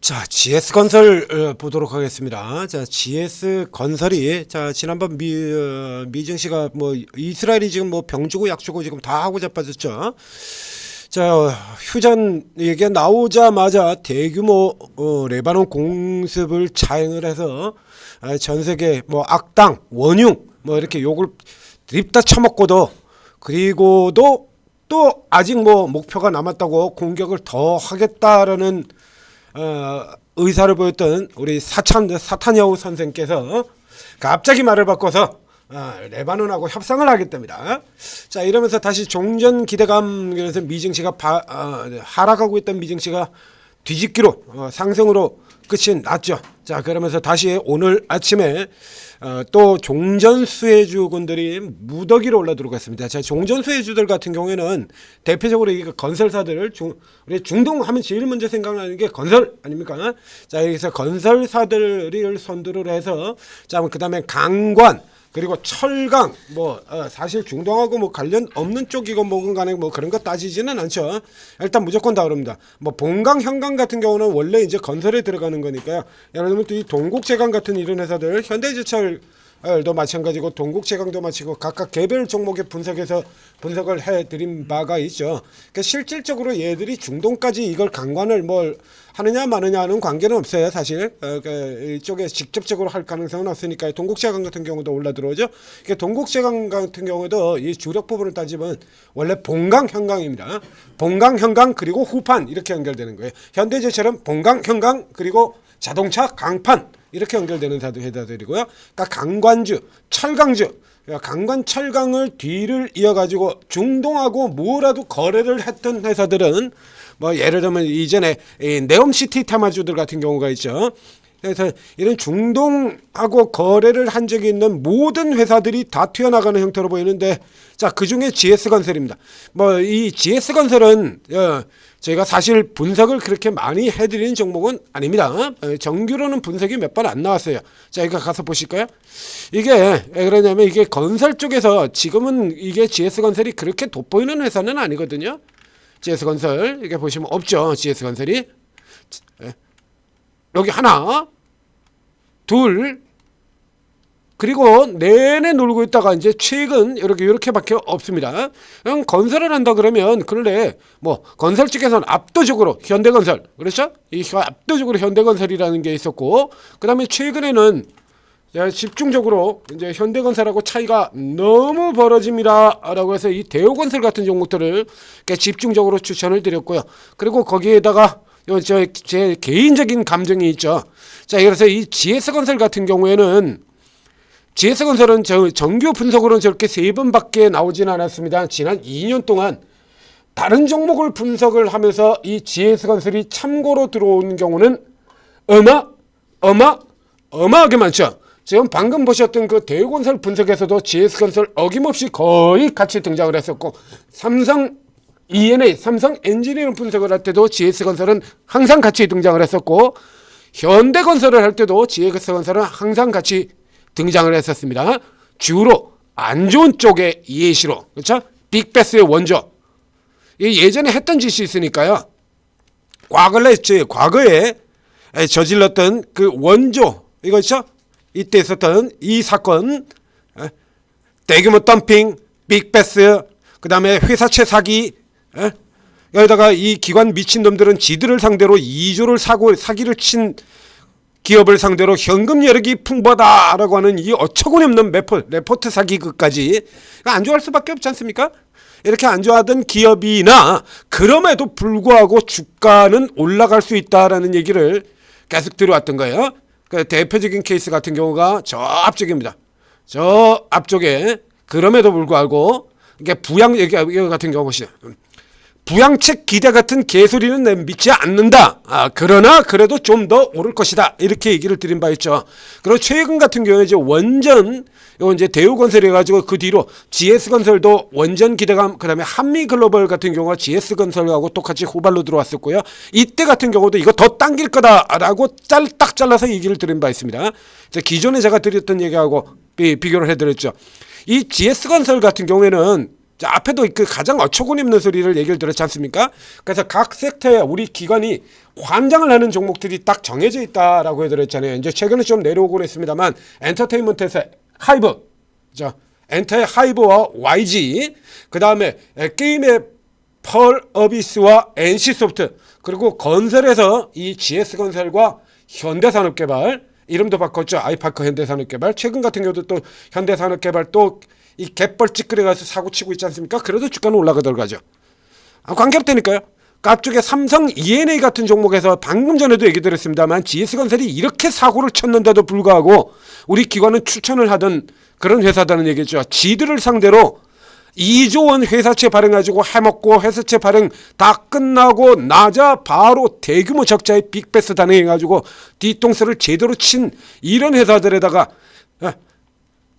자, GS건설 보도록 하겠습니다. 자, GS건설이 자 지난번 미정 씨가 뭐 이스라엘이 지금 뭐 병 주고 약 주고 지금 다 하고 자빠졌죠. 자, 휴전 얘기가 나오자마자 대규모 레바논 공습을 자행을 해서 전 세계 뭐 악당, 원흉 뭐 이렇게 욕을 드립다 처먹고도 그리고도 또 아직 뭐 목표가 남았다고 공격을 더 하겠다라는 의사를 보였던 우리 사탄야후 선생께서 갑자기 말을 바꿔서 레바논하고 협상을 하겠답니다. 자, 이러면서 다시 종전 기대감, 그래서 미증시가 하락하고 있던 미증시가 뒤집기로 상승으로 끝이 났죠. 자, 그러면서 다시 오늘 아침에 또 종전 수혜주군들이 무더기로 올라들어오고 있습니다. 자, 종전 수혜주들 같은 경우에는 대표적으로 이 건설사들, 우리 중동 하면 제일 먼저 생각나는 게 건설 아닙니까? 자, 여기서 건설사들을 선두를 해서, 자, 그 다음에 강관, 그리고 철강, 뭐 사실 중동하고 뭐 관련 없는 쪽이고 뭐건 간에 뭐 그런 거 따지지는 않죠. 일단 무조건 다 그럽니다. 뭐 본강, 현강 같은 경우는 원래 이제 건설에 들어가는 거니까요. 예를 들면 또 이 동국제강 같은 이런 회사들, 현대제철도 마찬가지고 동국제강도 마치고 각각 개별 종목의 분석을 해드린 바가 있죠. 그러니까 실질적으로 얘들이 중동까지 이걸 강관을 뭘 하느냐 마느냐는 관계는 없어요. 사실 이쪽에 직접적으로 할 가능성은 없으니까 동국제강 같은 경우도 올라들어오죠. 그러니까 동국제강 같은 경우도 이 주력 부분을 따지면 원래 본강, 현강입니다. 본강, 현강 그리고 후판 이렇게 연결되는 거예요. 현대제철은 본강, 현강 그리고 자동차 강판 이렇게 연결되는 회사들이고요. 그러니까 강관주, 철강주, 강관 철강을 뒤를 이어가지고 중동하고 뭐라도 거래를 했던 회사들은 뭐 예를 들면 이전에 네옴시티 테마주들 같은 경우가 있죠. 그래서 이런 중동하고 거래를 한 적이 있는 모든 회사들이 다 튀어나가는 형태로 보이는데, 자, 그 중에 GS건설입니다. 뭐 이 GS건설은 저희가 사실 분석을 그렇게 많이 해드리는 종목은 아닙니다. 정규로는 분석이 몇 번 안 나왔어요. 자, 이거 가서 보실까요? 이게 왜 그러냐면 이게 건설 쪽에서 지금은 이게 GS건설이 그렇게 돋보이는 회사는 아니거든요. GS건설 이게 보시면 없죠. GS건설이 여기 하나, 둘, 그리고 내내 놀고 있다가 이제 최근 이렇게밖에 없습니다. 그냥 건설을 한다 그러면 그런데 뭐 건설 쪽에서는 압도적으로 현대건설, 그렇죠? 이 압도적으로 현대건설이라는 게 있었고, 그다음에 최근에는 집중적으로 이제 현대건설하고 차이가 너무 벌어집니다라고 해서 이 대우건설 같은 종목들을 집중적으로 추천을 드렸고요. 그리고 거기에다가 제 개인적인 감정이 있죠. 자, 그래서 이 GS건설 같은 경우에는 GS건설은 정규 분석으로는 저렇게 3번밖에 나오진 않았습니다. 지난 2년 동안 다른 종목을 분석을 하면서 이 GS건설이 참고로 들어오는 경우는 어마하게 많죠. 지금 방금 보셨던 그 대우건설 분석에서도 GS건설 어김없이 거의 같이 등장을 했었고, 삼성 엔지니어링 분석을 할 때도 GS건설은 항상 같이 등장을 했었고, 현대건설을 할 때도 GS건설은 항상 같이 등장을 했었습니다. 주로 안 좋은 쪽의 예시로, 그렇죠? 빅베스의 원조. 예전에 했던 짓이 있으니까요. 과거에 저질렀던 그 원조, 이거죠? 이때 있었던 이 사건, 대규모 덤핑, 빅베스, 그 다음에 회사채 사기, 여기다가 이 기관 미친놈들은 지들을 상대로 2조를 사기를 친 기업을 상대로 현금 여력이 풍부하다라고 하는 이 어처구니없는 레포트 사기극까지 안 좋아할 수밖에 없지 않습니까? 이렇게 안 좋아하던 기업이나 그럼에도 불구하고 주가는 올라갈 수 있다라는 얘기를 계속 들어왔던 거예요. 그 대표적인 케이스 같은 경우가 저 앞쪽입니다. 저 앞쪽에 그럼에도 불구하고 이게 부양 얘기 같은 경우 보시죠. 부양책 기대 같은 개소리는 내 믿지 않는다. 그러나 그래도 좀 더 오를 것이다. 이렇게 얘기를 드린 바 있죠. 그리고 최근 같은 경우에 이제 원전, 요 이제 대우건설이 해가지고 그 뒤로 GS건설도 원전 기대감, 그 다음에 한미글로벌 같은 경우가 GS건설하고 똑같이 후발로 들어왔었고요. 이때 같은 경우도 이거 더 당길 거다라고 딱 잘라서 얘기를 드린 바 있습니다. 기존에 제가 드렸던 얘기하고 비교를 해드렸죠. 이 GS건설 같은 경우에는 자, 앞에도 그 가장 어처구니 없는 소리를 얘기를 들었지 않습니까? 그래서 각 섹터에 우리 기관이 관장을 하는 종목들이 딱 정해져 있다라고 해드렸잖아요. 이제 최근에 좀 내려오고 있습니다만 엔터테인먼트에서 하이브, 자, 엔터의 하이브와 YG, 그 다음에 게임의 펄어비스와 NC소프트, 그리고 건설에서 이 GS건설과 현대산업개발, 이름도 바꿨죠. 아이파크 현대산업개발. 최근 같은 경우도 또 현대산업개발 또 이 갯벌집 끓여가서 사고치고 있지 않습니까? 그래도 주가는 올라가도록 하죠. 관계없다니까요. 그 앞쪽에 삼성 E&A 같은 종목에서 방금 전에도 얘기 드렸습니다만 GS건설이 이렇게 사고를 쳤는데도 불구하고 우리 기관은 추천을 하던 그런 회사다는 얘기죠. 지들을 상대로 2조 원 회사채 발행해가지고 해먹고 회사채 발행 다 끝나고 나자 바로 대규모 적자의 빅베스 단행해가지고 뒤통수를 제대로 친 이런 회사들에다가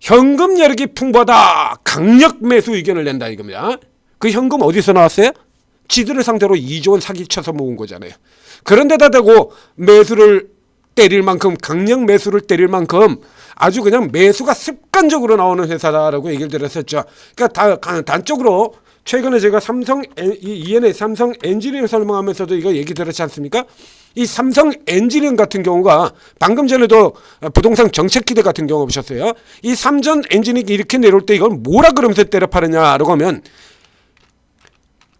현금 여력이 풍부하다 강력 매수 의견을 낸다 이겁니다. 그 현금 어디서 나왔어요? 지들을 상대로 2조 원 사기쳐서 모은 거잖아요. 그런데다 대고 매수를 때릴 만큼 강력 매수를 때릴 만큼 아주 그냥 매수가 습관적으로 나오는 회사다라고 얘기를 드렸었죠. 그러니까 단적으로 최근에 제가 삼성 E&A 삼성 엔지니어링 설명하면서도 이거 얘기 들었지 않습니까? 이 삼성 엔지니어링 같은 경우가 방금 전에도 부동산 정책 기대 같은 경우 보셨어요. 이 삼성 엔지니어링이 이렇게 내려올 때 이걸 뭐라 그러면서 때려 파느냐라고 하면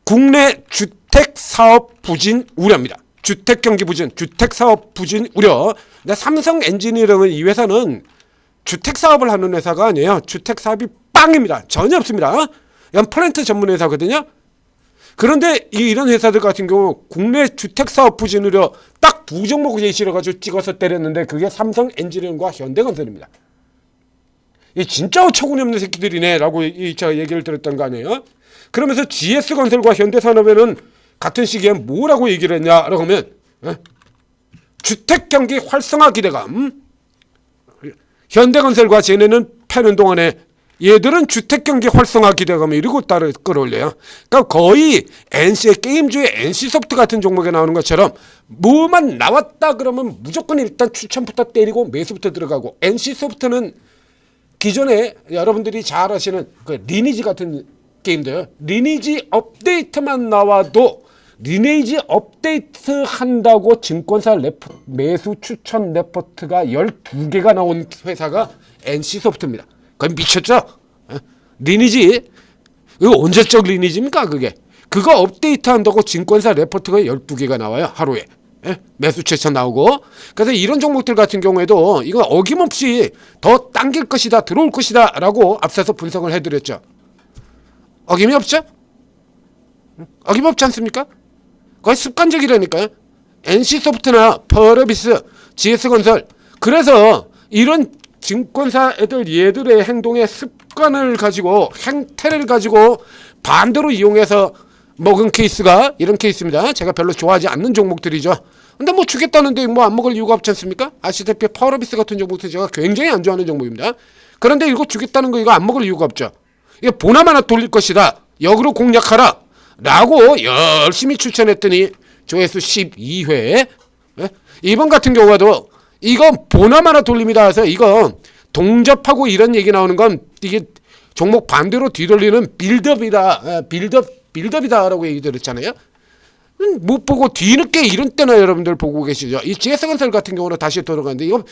국내 주택 사업 부진 우려입니다. 주택 경기 부진, 주택 사업 부진 우려. 근데 삼성 엔지니어링은 이 회사는 주택 사업을 하는 회사가 아니에요. 주택 사업이 빵입니다. 전혀 없습니다. 이건 플랜트 전문 회사거든요. 그런데 이런 회사들 같은 경우 국내 주택 사업 부진 우려 딱 두 종목 예시를 가지고 찍어서 때렸는데 그게 삼성 엔지니어링과 현대건설입니다. 이 진짜 어처구니 없는 새끼들이네라고 제가 얘기를 들었던 거 아니에요? 그러면서 GS건설과 현대산업에는 같은 시기에 뭐라고 얘기를 했냐라고 하면 주택 경기 활성화 기대감. 현대건설과 쟤네는 패는 동안에 얘들은 주택 경기 활성화 기대감을 이러고 따로 끌어올려요. 그러니까 거의 NC의 게임주의 NC소프트 같은 종목에 나오는 것처럼 뭐만 나왔다 그러면 무조건 일단 추천부터 때리고 매수부터 들어가고 NC소프트는 기존에 여러분들이 잘 아시는 그 리니지 같은 게임들 리니지 업데이트만 나와도 리니지 업데이트 한다고 증권사 매수 추천 레포트가 12개가 나온 회사가 NC소프트입니다. 그건 미쳤죠? 리니지 이거 언제적 리니지입니까 그게? 그거 업데이트 한다고 증권사 레포트가 12개가 나와요 하루에. 매수 추천 나오고. 그래서 이런 종목들 같은 경우에도 이거 어김없이 더 당길 것이다 들어올 것이다 라고 앞서서 분석을 해드렸죠. 어김이 없죠? 어김없지 않습니까? 거의 습관적이라니까요. NC소프트나 펄어비스, GS건설. 그래서 이런 증권사 얘들의 행동의 습관을 가지고 행태를 가지고 반대로 이용해서 먹은 케이스가 이런 케이스입니다. 제가 별로 좋아하지 않는 종목들이죠. 근데 뭐 주겠다는데 뭐 안 먹을 이유가 없지 않습니까? 아시다시피 펄어비스 같은 종목도 제가 굉장히 안 좋아하는 종목입니다. 그런데 이거 주겠다는 거 이거 안 먹을 이유가 없죠. 이거 보나마나 돌릴 것이다. 역으로 공략하라. 라고 열심히 추천했더니 조회수 12회. 이번 같은 경우도 이건 보나마나 돌립니다. 해서 이거 동접하고 이런 얘기 나오는 건 이게 종목 반대로 뒤돌리는 빌드업이다. 빌드업이다라고 얘기 들었잖아요. 못 보고 뒤늦게 이런 때나 여러분들 보고 계시죠. 이 GS건설 같은 경우는 다시 돌아가는데 이거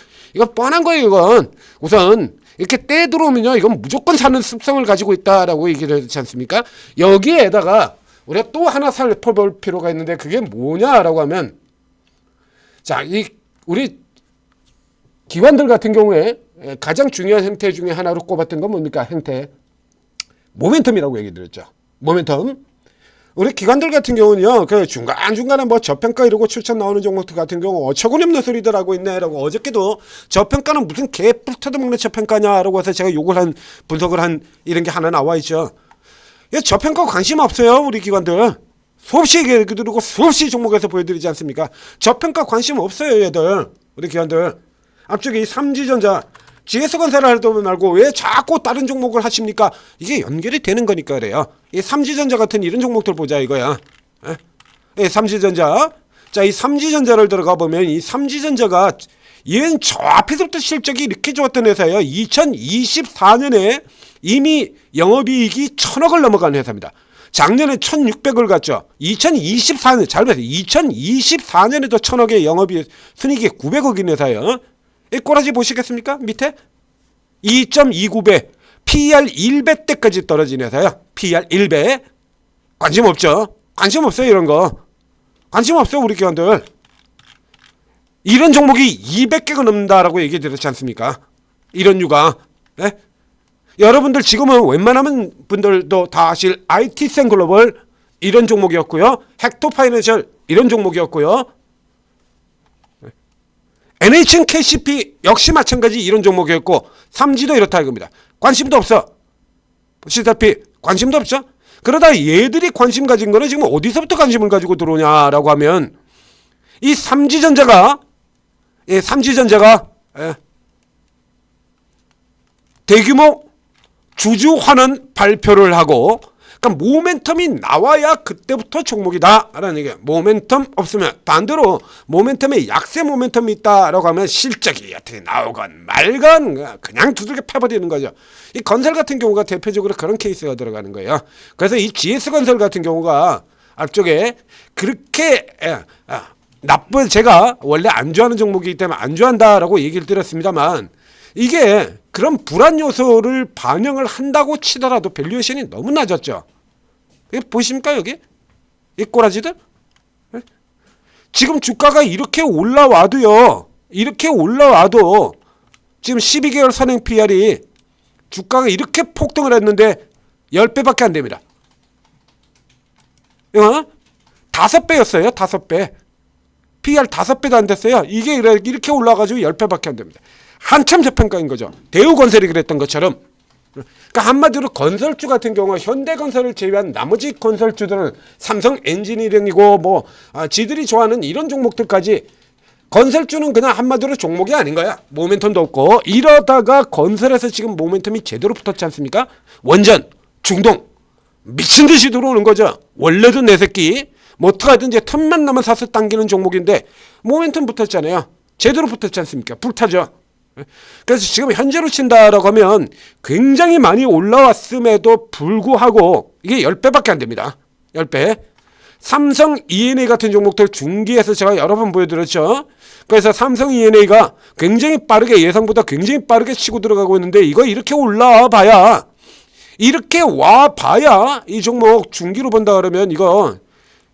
뻔한 거예요. 이건 우선 이렇게 때 들어오면요. 이건 무조건 사는 습성을 가지고 있다라고 얘기를 하지 않습니까? 여기에다가 우리가 또 하나 살펴볼 필요가 있는데 그게 뭐냐라고 하면 자, 우리 기관들 같은 경우에 가장 중요한 행태 중에 하나로 꼽았던 건 뭡니까? 행태. 모멘텀이라고 얘기 드렸죠. 모멘텀. 우리 기관들 같은 경우는요, 그 중간중간에 뭐 저평가 이러고 추천 나오는 종목들 같은 경우 어처구니 없는 소리들 하고 있네라고 어저께도 저평가는 무슨 개뿔 뜯어먹는 저평가냐라고 해서 제가 욕을 한, 분석을 한 이런 게 하나 나와 있죠. 저평가 관심 없어요, 우리 기관들. 수없이 얘기 들고 수없이 종목에서 보여드리지 않습니까? 저평가 관심 없어요, 얘들. 우리 기관들. 앞쪽에 이 삼지전자, GS건설을 할 때 말고 왜 자꾸 다른 종목을 하십니까? 이게 연결이 되는 거니까 그래요. 이 삼지전자 같은 이런 종목들 보자 이거야. 삼지전자. 자, 이 삼지전자를 들어가 보면 이 삼지전자가 얘는 저 앞에서부터 실적이 이렇게 좋았던 회사예요. 2024년에 이미 영업이익이 1,000억을 넘어간 회사입니다. 작년에 1,600을 갔죠. 2024년 잘 보세요. 2024년에도 1,000억의 영업이익 순이익이 900억인 회사예요. 이 꼬라지 보시겠습니까? 밑에 2.29배 PER 1배대까지 떨어진 회사야. PER 1배. 관심 없죠. 관심 없어요. 이런 거 관심 없어요. 우리 기관들. 이런 종목이 200개가 넘는다라고 얘기 드렸지 않습니까? 이런 유가. 네? 여러분들 지금은 웬만하면 분들도 다 아실 IT센 글로벌 이런 종목이었고요. 헥토 파이낸셜 이런 종목이었고요. NHNKCP 역시 마찬가지 이런 종목이었고 삼지도 이렇다 이겁니다. 관심도 없어. 보시다시피 관심도 없죠. 그러다 얘들이 관심 가진 거는 지금 어디서부터 관심을 가지고 들어오냐라고 하면 이 삼지전자가 대규모 주주환원 발표를 하고, 그러니까 모멘텀이 나와야 그때부터 종목이다라는 얘기예요. 모멘텀 없으면, 반대로 모멘텀에 약세 모멘텀이 있다라고 하면 실적이 어떻게 나오건 말건 그냥 두들겨 패버리는 거죠. 이 건설 같은 경우가 대표적으로 그런 케이스가 들어가는 거예요. 그래서 이 GS건설 같은 경우가 앞쪽에 그렇게 나쁜, 제가 원래 안 좋아하는 종목이기 때문에 안 좋아한다라고 얘기를 드렸습니다만, 이게 그런 불안 요소를 반영을 한다고 치더라도 밸류에이션이 너무 낮았죠. 보십니까 여기? 이 꼬라지들? 지금 주가가 이렇게 올라와도요. 이렇게 올라와도 지금 12개월 선행 PR이 주가가 이렇게 폭등을 했는데 10배밖에 안 됩니다. 5배였어요. 5배. PR 5배도 안 됐어요. 이게 이렇게 올라가지고 10배밖에 안 됩니다. 한참 저평가인 거죠. 대우건설이 그랬던 것처럼. 그러니까 한마디로 건설주 같은 경우 현대건설을 제외한 나머지 건설주들은 삼성 엔지니어링이고 지들이 좋아하는 이런 종목들까지 건설주는 그냥 한마디로 종목이 아닌 거야. 모멘텀도 없고. 이러다가 건설에서 지금 모멘텀이 제대로 붙었지 않습니까? 원전, 중동 미친 듯이 들어오는 거죠. 원래도 내 새끼 어떡하든 이제 틈만 나면 사서 당기는 종목인데 모멘텀 붙었잖아요. 제대로 붙었지 않습니까? 불타죠. 그래서 지금 현재로 친다라고 하면 굉장히 많이 올라왔음에도 불구하고 이게 10배밖에 안 됩니다. 10배. 삼성 E&A 같은 종목들 중기에서 제가 여러 번 보여드렸죠. 그래서 삼성 E&A가 굉장히 빠르게, 예상보다 굉장히 빠르게 치고 들어가고 있는데, 이거 이렇게 올라와 봐야 이 종목 중기로 본다 그러면 이거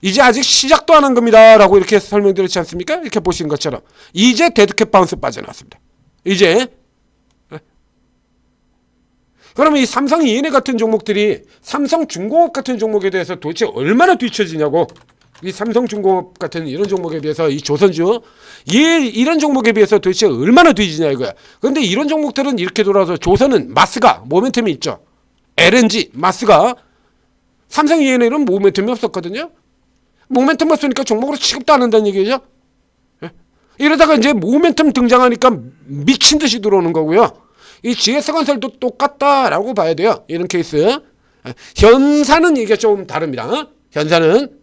이제 아직 시작도 안 한 겁니다 라고 이렇게 설명드렸지 않습니까? 이렇게 보신 것처럼 이제 데드캣 바운스 빠져나왔습니다. 이제. 그러면 이 삼성 E&A 같은 종목들이 삼성중공업 같은 종목에 대해서 도대체 얼마나 뒤처지냐고. 이 삼성중공업 같은 이런 종목에 비해서 이 조선주 이런 종목에 비해서 도대체 얼마나 뒤지냐 이거야. 그런데 이런 종목들은 이렇게 돌아서 조선은 마스가 모멘텀이 있죠. LNG 마스가. 삼성 E&A는 모멘텀이 없었거든요. 모멘텀 없으니까 종목으로 취급도 안 한다는 얘기죠. 이러다가 이제 모멘텀 등장하니까 미친 듯이 들어오는 거고요. 이 GS건설도 똑같다라고 봐야 돼요. 이런 케이스. 현사는 이게 좀 다릅니다. 현사는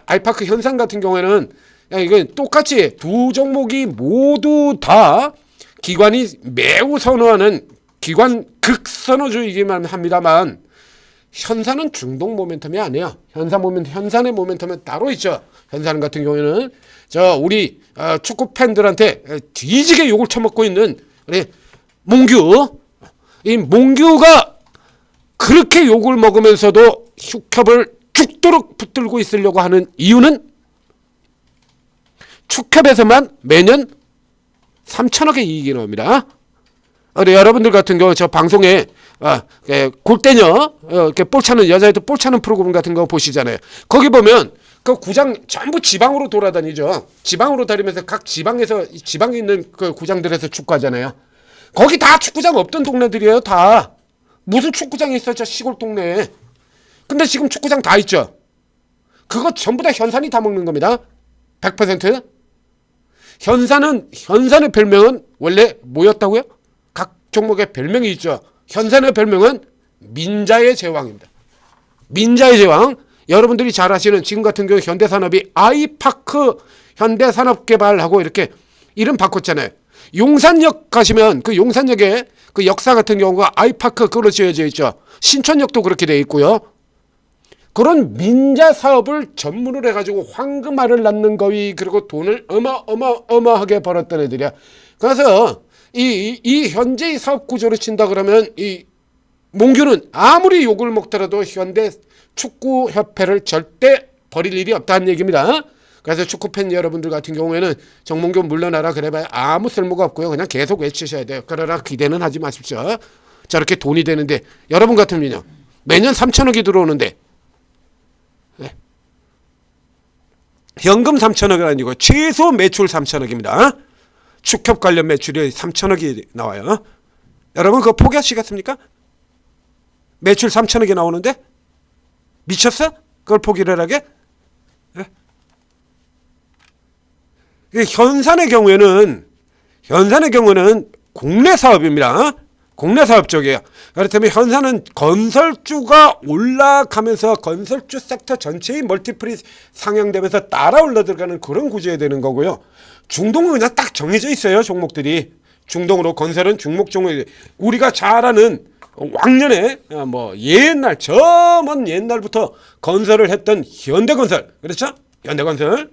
알파크 현상 같은 경우에는 이건 똑같이 두 종목이 모두 다 기관이 매우 선호하는 기관 극선호주의이기만 합니다만, 현사는 중동 모멘텀이 아니에요. 현산의 모멘텀은 따로 있죠. 현산 같은 경우에는 우리 축구 팬들한테 뒤지게 욕을 처먹고 있는 우리 몽규. 이 몽규가 그렇게 욕을 먹으면서도 축협을 죽도록 붙들고 있으려고 하는 이유는 축협에서만 매년 3천억의 이익이 나옵니다. 여러분들 같은 경우 저 방송에 골대녀 이렇게 볼 차는 여자애들 볼 차는 프로그램 같은 거 보시잖아요. 거기 보면 그 구장 전부 지방으로 돌아다니죠. 지방으로 다니면서 각 지방에서 지방에 있는 그 구장들에서 축구하잖아요. 거기 다 축구장 없던 동네들이에요. 다 무슨 축구장이 있었죠, 시골 동네에. 근데 지금 축구장 다 있죠. 그거 전부 다 현산이 다 먹는 겁니다. 100%. 현산의 별명은 원래 뭐였다고요? 각 종목의 별명이 있죠. 현산의 별명은 민자의 제왕입니다. 민자의 제왕. 여러분들이 잘 아시는 지금 같은 경우 현대산업이 아이파크 현대산업개발하고 이렇게 이름 바꿨잖아요. 용산역 가시면 그 용산역에 그 역사 같은 경우가 아이파크 그걸로 지어져 있죠. 신촌역도 그렇게 돼 있고요. 그런 민자 사업을 전문으로 해가지고 황금알을 낳는 거위, 그리고 돈을 어마어마하게 벌었던 애들이야. 그래서 이 현재의 사업 구조를 친다 그러면 이 몽규는 아무리 욕을 먹더라도 현대 축구협회를 절대 버릴 일이 없다는 얘기입니다. 그래서 축구팬 여러분들 같은 경우에는 정몽규 물러나라 그래봐야 아무 쓸모가 없고요. 그냥 계속 외치셔야 돼요. 그러나 기대는 하지 마십시오. 저렇게 돈이 되는데, 여러분 같으면요, 매년 3천억이 들어오는데, 네. 현금 3천억이 아니고 최소 매출 3천억입니다. 축협 관련 매출이 3천억이 나와요. 여러분 그거 포기하시겠습니까? 매출 3천억이 나오는데 미쳤어? 그걸 포기를 하게? 네. 현산의 경우에는 국내 사업입니다. 국내 사업 쪽이에요. 그렇다면 현산은 건설주가 올라가면서 건설주 섹터 전체의 멀티플이 상향되면서 따라 올라 들어가는 그런 구조에 되는 거고요. 중동은 그냥 딱 정해져 있어요. 종목들이. 중동으로 건설은 중목 종목, 우리가 잘 아는 왕년에 뭐 옛날 저 먼 옛날부터 건설을 했던 현대건설, 그렇죠? 현대건설.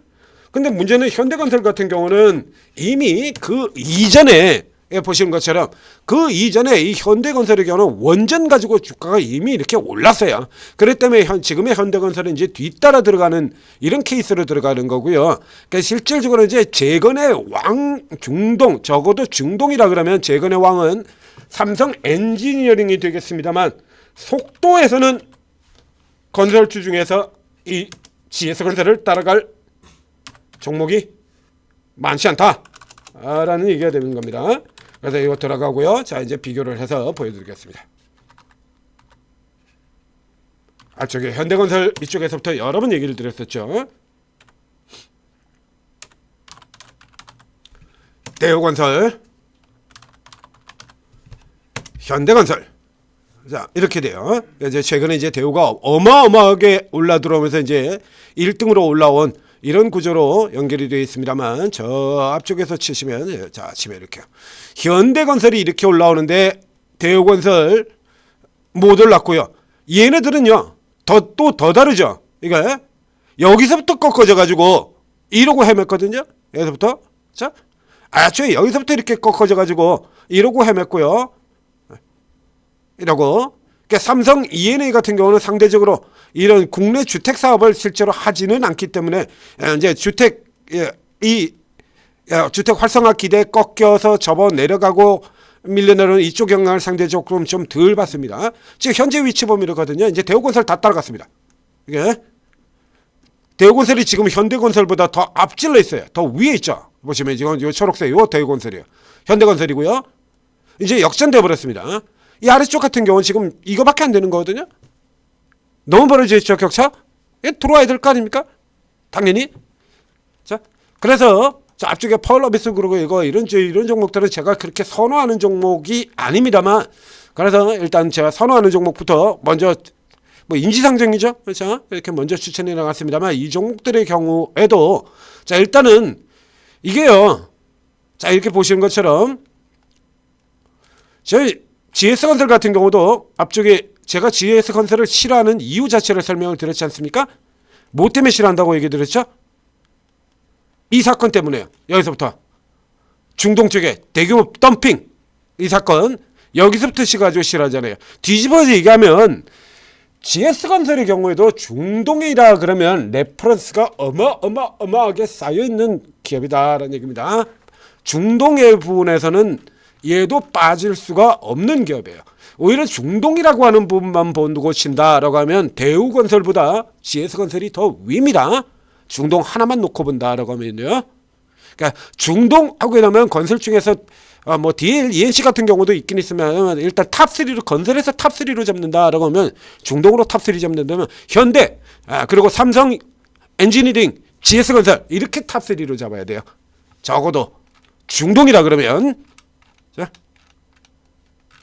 근데 문제는 현대건설 같은 경우는 이미 그 이전에 보시는 것처럼 그 이전에 이 현대건설의 경우는 원전 가지고 주가가 이미 이렇게 올랐어요. 그렇기 때문에 지금의 현대건설은 이제 뒤따라 들어가는 이런 케이스로 들어가는 거고요. 그러니까 실질적으로 이제 재건의 왕 중동, 적어도 중동이라 그러면 재건의 왕은 삼성 엔지니어링이 되겠습니다만, 속도에서는 건설주 중에서 이 GS건설을 따라갈 종목이 많지 않다라는 얘기가 되는 겁니다. 그래서 이거 들어가고요. 자, 이제 비교를 해서 보여드리겠습니다. 앞쪽에 현대건설 이쪽에서부터 여러 번 얘기를 드렸었죠. 대우건설, 현대건설. 자, 이렇게 돼요. 이제 최근에 이제 대우가 어마어마하게 올라 들어오면서 이제 1등으로 올라온 이런 구조로 연결이 되어 있습니다만, 저 앞쪽에서 치시면, 자, 치면 이렇게 현대건설이 이렇게 올라오는데 대우건설 못 올랐고요. 얘네들은요 또 더 다르죠. 이게 여기서부터 꺾어져 가지고 이러고 헤맸거든요. 여기서부터, 자, 아초에 여기서부터 이렇게 꺾어져 가지고 이러고 헤맸고요. 이러고. 그러니까 삼성 E&A 같은 경우는 상대적으로 이런 국내 주택 사업을 실제로 하지는 않기 때문에 이제 주택 활성화 기대에 꺾여서 접어 내려가고 밀려내는 이쪽 영향을 상대적으로 좀 덜 받습니다. 지금 현재 위치 보면이거든요. 이제 대우건설 다 따라갔습니다. 이게 대우건설이 지금 현대건설보다 더 앞질러 있어요. 더 위에 있죠. 보시면 지금 이 초록색 이 대우건설이에요. 현대건설이고요. 이제 역전돼 버렸습니다. 이 아래쪽 같은 경우는 지금 이거밖에 안 되는 거거든요. 너무 벌어져 있죠, 격차? 들어와야 될 거 아닙니까? 당연히. 자, 그래서 저 앞쪽에 파울러비스 그러고 이런 종목들은 제가 그렇게 선호하는 종목이 아닙니다만, 그래서 일단 제가 선호하는 종목부터 먼저 뭐 인지상정이죠, 그렇죠? 이렇게 먼저 추천해 나갔습니다만, 이 종목들의 경우에도 자, 일단은 이게요. 자, 이렇게 보시는 것처럼 저희 GS건설 같은 경우도 앞쪽에 제가 GS건설을 싫어하는 이유 자체를 설명을 드렸지 않습니까? 뭐 때문에 싫어한다고 얘기 드렸죠? 이 사건 때문에요. 여기서부터 중동 쪽에 대규모 덤핑, 이 사건 여기서부터 시가지고 싫어하잖아요. 뒤집어서 얘기하면 GS건설의 경우에도 중동이라 그러면 레퍼런스가 어마어마하게 쌓여있는 기업이다라는 얘기입니다. 중동의 부분에서는 얘도 빠질 수가 없는 기업이에요. 오히려 중동이라고 하는 부분만 보고 친다라고 하면 대우건설보다 GS건설이 더 위입니다. 중동 하나만 놓고 본다라고 하면요. 그러니까 중동하고 나면 건설 중에서 뭐 DL, ENC 같은 경우도 있긴 있으면 일단 탑3로 건설에서 탑3로 잡는다라고 하면 중동으로 탑3 잡는다면 현대, 그리고 삼성 엔지니어링, GS건설 이렇게 탑3로 잡아야 돼요. 적어도 중동이라 그러면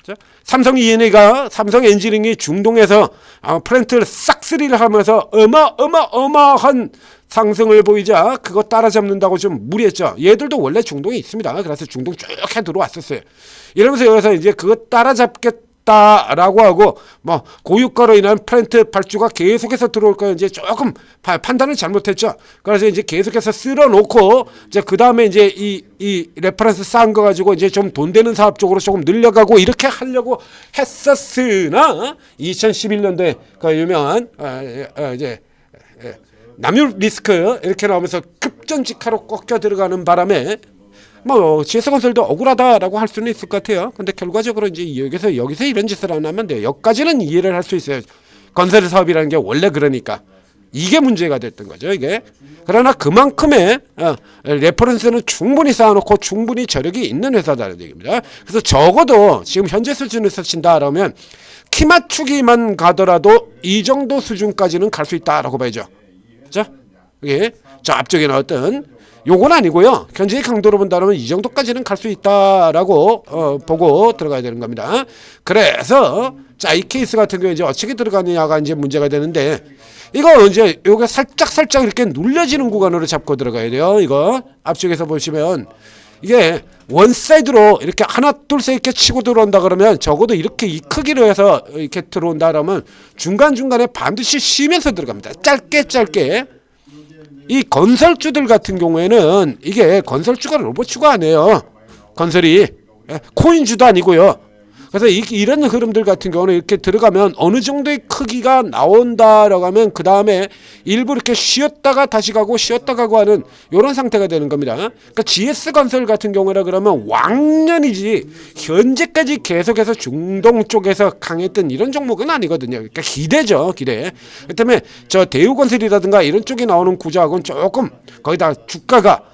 자, 삼성 E&A가 삼성 엔지니어링이 중동에서 플랜트를 싹쓸이를 하면서 어마어마한 상승을 보이자 그거 따라잡는다고 좀 무리했죠. 얘들도 원래 중동에 있습니다. 그래서 중동 쭉 해 들어왔었어요. 이러면서 여기서 이제 그거 따라잡겠다라고 하고 뭐 고유가로 인한 프렌트 발주가 계속해서 들어올 거예요. 이제 조금 판단을 잘못했죠. 그래서 이제 계속해서 쓸어놓고 이제 그 다음에 이제 이 레퍼런스 쌓은 거 가지고 이제 좀 돈 되는 사업 쪽으로 조금 늘려가고 이렇게 하려고 했었으나 2011년도에 그 유명한 이제 남유 리스크 이렇게 나오면서 급전직하로 꺾여 들어가는 바람에 뭐 GS건설도 억울하다라고 할 수는 있을 것 같아요. 근데 결과적으로 이제 여기서 이런 짓을 안 하면 돼요. 여기까지는 이해를 할 수 있어요. 건설 사업이라는 게 원래 그러니까 이게 문제가 됐던 거죠. 이게 그러나 그만큼의 레퍼런스는 충분히 쌓아놓고 충분히 저력이 있는 회사다는 얘기입니다. 그래서 적어도 지금 현재 수준에서 친다라면 키 맞추기만 가더라도 이 정도 수준까지는 갈 수 있다라고 봐야죠. 자, 이게 저 앞쪽에 나왔던 요건 아니고요. 현재의 강도로 본다면 이 정도까지는 갈 수 있다라고 보고 들어가야 되는 겁니다. 그래서 자, 이 케이스 같은 경우에 이제 어떻게 들어가느냐가 이제 문제가 되는데 이거 이제 요게 살짝 이렇게 눌려지는 구간으로 잡고 들어가야 돼요. 이거 앞쪽에서 보시면 이게 원사이드로 이렇게 하나 둘 셋 이렇게 치고 들어온다 그러면 적어도 이렇게 이 크기로 해서 이렇게 들어온다 그러면 중간중간에 반드시 쉬면서 들어갑니다. 짧게 이 건설주들 같은 경우에는 이게 건설주가 로봇주가 아니에요. 건설이 코인주도 아니고요. 그래서 이런 흐름들 같은 경우는 이렇게 들어가면 어느 정도의 크기가 나온다라고 하면 그 다음에 일부 이렇게 쉬었다가 다시 가고 쉬었다 가고 하는 이런 상태가 되는 겁니다. 그러니까 GS건설 같은 경우라 그러면 왕년이지 현재까지 계속해서 중동 쪽에서 강했던 이런 종목은 아니거든요. 그러니까 기대죠, 기대. 그 때문에 저 대우건설이라든가 이런 쪽에 나오는 구조하고는 조금 거기다 주가가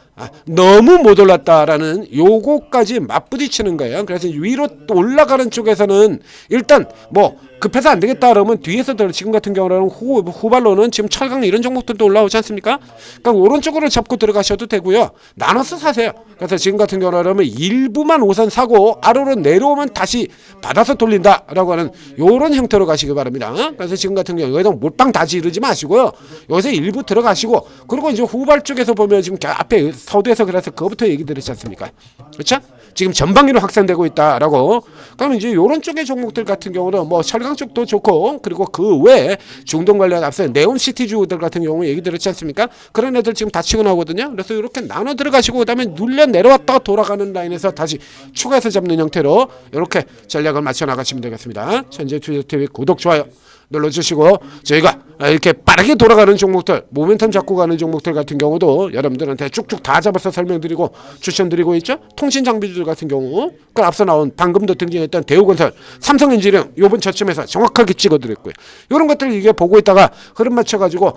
너무 못 올랐다라는 요거까지 맞부딪히는 거예요. 그래서 위로 올라가는 쪽에서는 일단 뭐 급해서 안 되겠다 그러면 뒤에서 지금 같은 경우는 후발로는 지금 철강 이런 종목들도 올라오지 않습니까? 그러니까 오른쪽으로 잡고 들어가셔도 되고요. 나눠서 사세요. 그래서 지금 같은 경우는 일부만 우선 사고 아래로 내려오면 다시 받아서 돌린다라고 하는 요런 형태로 가시기 바랍니다. 그래서 지금 같은 경우 여기다 몰빵 다 지르지 마시고요. 여기서 일부 들어가시고 그리고 이제 후발 쪽에서 보면 지금 앞에 서두에서 그래서 그거부터 얘기 드렸지 않습니까? 그렇죠? 지금 전방위로 확산되고 있다라고. 그러면 이제 이런 쪽의 종목들 같은 경우는 뭐 철강 쪽도 좋고 그리고 그 외에 중동 관련 앞서 네온시티주들 같은 경우 얘기 드렸지 않습니까? 그런 애들 지금 다 치고 나오거든요. 그래서 이렇게 나눠 들어가시고 그다음에 눌려 내려왔다가 돌아가는 라인에서 다시 추가해서 잡는 형태로 이렇게 전략을 맞춰 나가시면 되겠습니다. 현재 투자TV 구독 좋아요 눌러주시고 저희가 이렇게 빠르게 돌아가는 종목들 모멘텀 잡고 가는 종목들 같은 경우도 여러분들한테 쭉쭉 다 잡아서 설명드리고 추천드리고 있죠. 통신장비주들 같은 경우 그 앞서 나온 방금도 등장했던 대우건설 삼성엔지니어링 요번 저점에서 정확하게 찍어드렸고요. 이런 것들 이게 보고 있다가 흐름 맞춰가지고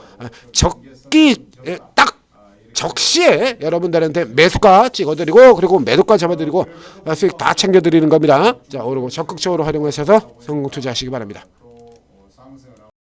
적기 딱 적시에 여러분들한테 매수가 찍어드리고 그리고 매도가 잡아드리고 수익 다 챙겨드리는 겁니다. 자, 오르고 적극적으로 활용하셔서 성공 투자하시기 바랍니다.